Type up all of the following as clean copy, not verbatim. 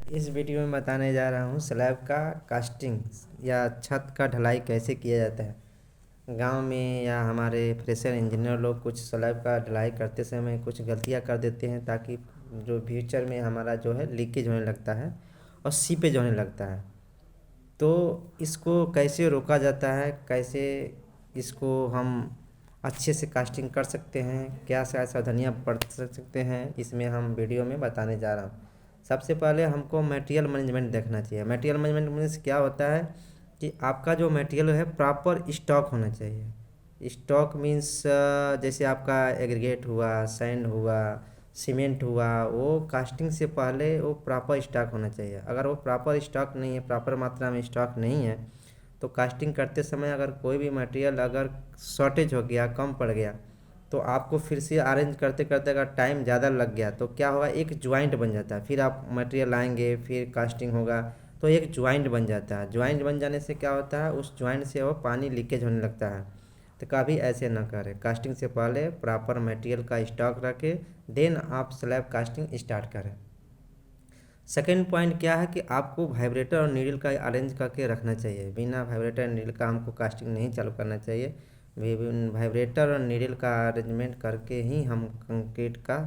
इस वीडियो में बताने जा रहा हूँ स्लैब का कास्टिंग या छत का ढलाई कैसे किया जाता है। गांव में या हमारे फ्रेशर इंजीनियर लोग कुछ स्लैब का ढलाई करते समय कुछ गलतियां कर देते हैं, ताकि जो फ्यूचर में हमारा जो है लीकेज होने लगता है और सीपेज होने लगता है। तो इसको कैसे रोका जाता है, कैसे इसको हम अच्छे से कास्टिंग कर सकते हैं, क्या सावधानियाँ बरत सकते हैं, इसमें हम वीडियो में बताने जा रहा हूँ। सबसे पहले हमको मटेरियल मैनेजमेंट देखना चाहिए। मटेरियल मैनेजमेंट मीन्स क्या होता है कि आपका जो मटेरियल है प्रॉपर स्टॉक होना चाहिए। स्टॉक मीन्स जैसे आपका एग्रीगेट हुआ, सैंड हुआ, सीमेंट हुआ, वो कास्टिंग से पहले वो प्रॉपर स्टॉक होना चाहिए। अगर वो प्रॉपर स्टॉक नहीं है, प्रॉपर मात्रा में स्टॉक नहीं है, तो कास्टिंग करते समय अगर कोई भी मटेरियल अगर शॉर्टेज हो गया, कम पड़ गया, तो आपको फिर से अरेंज करते करते अगर टाइम ज़्यादा लग गया तो क्या होगा, एक ज्वाइंट बन जाता है। फिर आप मटेरियल लाएंगे, फिर कास्टिंग होगा, तो एक ज्वाइंट बन जाता है। ज्वाइंट बन जाने से क्या होता है, उस ज्वाइंट से वो पानी लीकेज होने लगता है। तो कभी ऐसे ना करें। कास्टिंग से पहले प्रॉपर मटेरियल का स्टॉक रखें, देन आप स्लैब कास्टिंग स्टार्ट करें। सेकेंड पॉइंट क्या है कि आपको वाइब्रेटर और नीडल का अरेंज करके रखना चाहिए। बिना वाइब्रेटर नीडल का हमको कास्टिंग नहीं चालू करना चाहिए। वाइब्रेटर और नीडल का अरेंजमेंट करके ही हम कंक्रीट का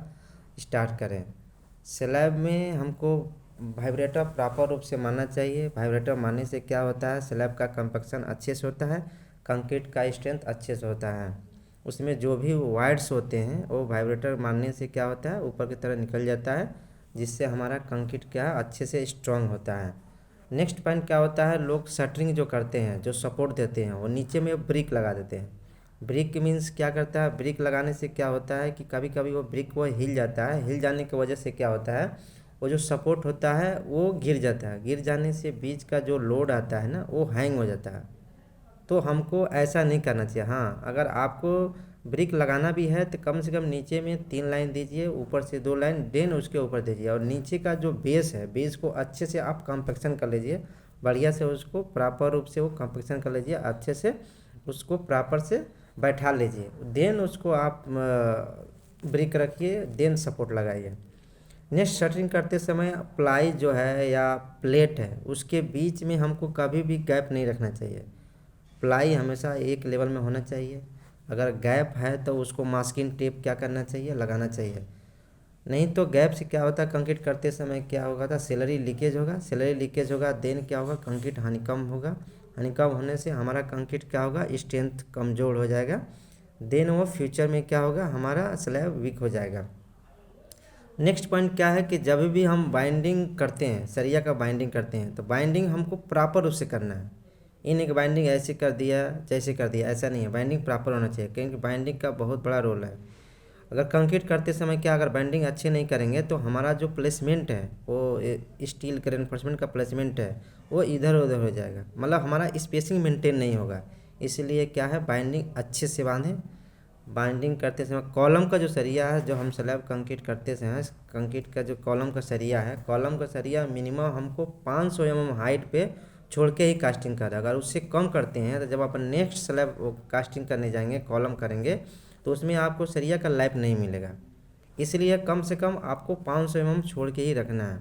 स्टार्ट करें। स्लैब में हमको वाइब्रेटर प्रॉपर रूप से मानना चाहिए। वाइब्रेटर मानने से क्या होता है, स्लैब का कंपैक्शन अच्छे से होता है, कंक्रीट का स्ट्रेंथ अच्छे से होता है। उसमें जो भी वायर्स होते हैं वो वाइब्रेटर मारने से क्या होता है, ऊपर की तरह निकल जाता है, जिससे हमारा कंक्रीट क्या अच्छे से स्ट्रांग होता है। नेक्स्ट पॉइंट क्या होता है, लोग शटरिंग जो करते हैं, जो सपोर्ट देते हैं, वो नीचे में ब्रिक लगा देते हैं। ब्रिक मीन्स क्या करता है, ब्रिक लगाने से क्या होता है कि कभी कभी वो ब्रिक वो हिल जाता है। हिल जाने की वजह से क्या होता है, वो जो सपोर्ट होता है वो गिर जाता है। गिर जाने से बीच का जो लोड आता है ना, वो हैंग हो जाता है। तो हमको ऐसा नहीं करना चाहिए। हाँ, अगर आपको ब्रिक लगाना भी है तो कम से कम नीचे में 3 लाइन दीजिए, ऊपर से 2 लाइन, देन उसके ऊपर दीजिए। और नीचे का जो बेस है, बेस को अच्छे से आप कॉम्पेक्शन कर लीजिए, बढ़िया से उसको प्रॉपर रूप से वो कॉम्पेक्शन कर लीजिए, अच्छे से उसको प्रॉपर से बैठा लीजिए। देन उसको आप ब्रिक रखिए, देन सपोर्ट लगाइए। नेक्स्ट शटरिंग करते समय प्लाई जो है या प्लेट है, उसके बीच में हमको कभी भी गैप नहीं रखना चाहिए। प्लाई हमेशा एक लेवल में होना चाहिए। अगर गैप है तो उसको मास्किंग टेप क्या करना चाहिए, लगाना चाहिए। नहीं तो गैप से क्या होता है, कंक्रीट करते समय क्या होगा था, सेलरी लीकेज होगा। सेलरी लीकेज होगा, देन क्या होगा, कंक्रीट हनीकम होगा। हनीकम होने से हमारा कंक्रीट क्या होगा, स्ट्रेंथ कमज़ोर हो जाएगा। देन वो फ्यूचर में क्या होगा, हमारा स्लैब वीक हो जाएगा। नेक्स्ट पॉइंट क्या है कि जब भी हम बाइंडिंग करते हैं, सरिया का बाइंडिंग करते हैं, तो बाइंडिंग हमको प्रॉपर रूप से करना है। इन एक बाइंडिंग ऐसे कर दिया जैसे कर दिया, ऐसा नहीं है। बाइंडिंग प्रॉपर होना चाहिए, क्योंकि बाइंडिंग का बहुत बड़ा रोल है। अगर कंक्रीट करते समय क्या, अगर बाइंडिंग अच्छे नहीं करेंगे तो हमारा जो प्लेसमेंट है, वो स्टील के रेनफोर्समेंट का प्लेसमेंट है, वो इधर उधर हो जाएगा। मतलब हमारा स्पेसिंग मेंटेन नहीं होगा। इसलिए क्या है, बाइंडिंग अच्छे से बांधें। बाइंडिंग करते समय कॉलम का जो सरिया है, जो हम स्लैब कंक्रीट करते हैं, कंक्रीट का जो कॉलम का सरिया है, कॉलम का सरिया मिनिमम हमको 500 mm हाइट पे छोड़ के ही कास्टिंग करें। अगर उससे कम करते हैं तो जब अपन नेक्स्ट स्लैब कास्टिंग करने जाएंगे, कॉलम करेंगे, तो उसमें आपको सरिया का लाइफ नहीं मिलेगा। इसलिए कम से कम आपको 500 mm छोड़ के ही रखना है।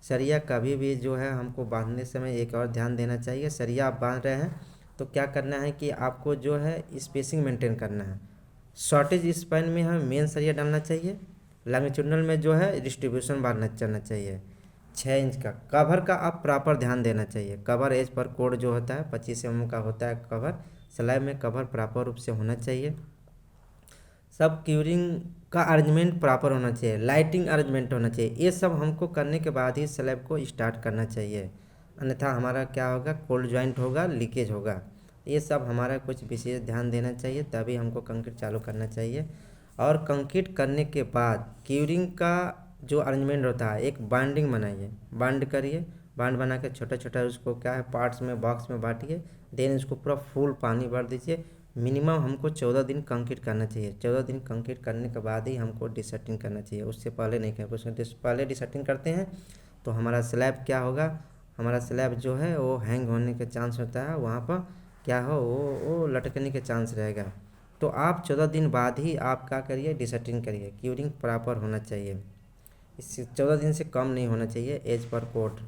सरिया कभी भी जो है हमको बांधने समय एक और ध्यान देना चाहिए। सरिया आप बांध रहे हैं तो क्या करना है कि आपको जो है स्पेसिंग मेंटेन करना है। शॉर्टेज स्पैन में हमें मेन सरिया डालना चाहिए। लॉन्गिट्यूडनल में जो है डिस्ट्रीब्यूशन बांधना चलना चाहिए 6 इंच का। कवर का आप प्रॉपर ध्यान देना चाहिए। कवर एज पर कोड जो होता है 25 mm का होता है कवर। स्लैब में कवर प्रॉपर रूप से होना चाहिए। सब क्यूरिंग का अरेंजमेंट प्रॉपर होना चाहिए, लाइटिंग अरेंजमेंट होना चाहिए। ये सब हमको करने के बाद ही स्लैब को स्टार्ट करना चाहिए, अन्यथा हमारा क्या होगा, कोल्ड जॉइंट होगा, लीकेज होगा। ये सब हमारा कुछ विशेष ध्यान देना चाहिए, तभी हमको कंक्रीट चालू करना चाहिए। और कंक्रीट करने के बाद क्यूरिंग का जो अरेंजमेंट होता है, एक बाइंडिंग बनाइए, बाइंड करिए। बाइंड बना के छोटा छोटा उसको क्या है, पार्ट्स में, बॉक्स में बांटिए। देन उसको पूरा फुल पानी भर दीजिए। मिनिमम हमको 14 दिन कंक्रीट करना चाहिए। 14 दिन कंक्रीट करने के बाद ही हमको डिसर्टिंग करना चाहिए, उससे पहले नहीं करें। उसमें पहले डिसर्टिंग करते हैं तो हमारा स्लैब क्या होगा, हमारा स्लैब जो है वो हैंग होने के चांस होता है। वहाँ पर क्या हो, वो लटकने के चांस रहेगा। तो आप 14 दिन बाद ही आप क्या करिए, डिसर्टिंग करिए। क्यूरिंग प्रॉपर होना चाहिए। इससे 14 दिन से कम नहीं होना चाहिए एज पर कोर्ट।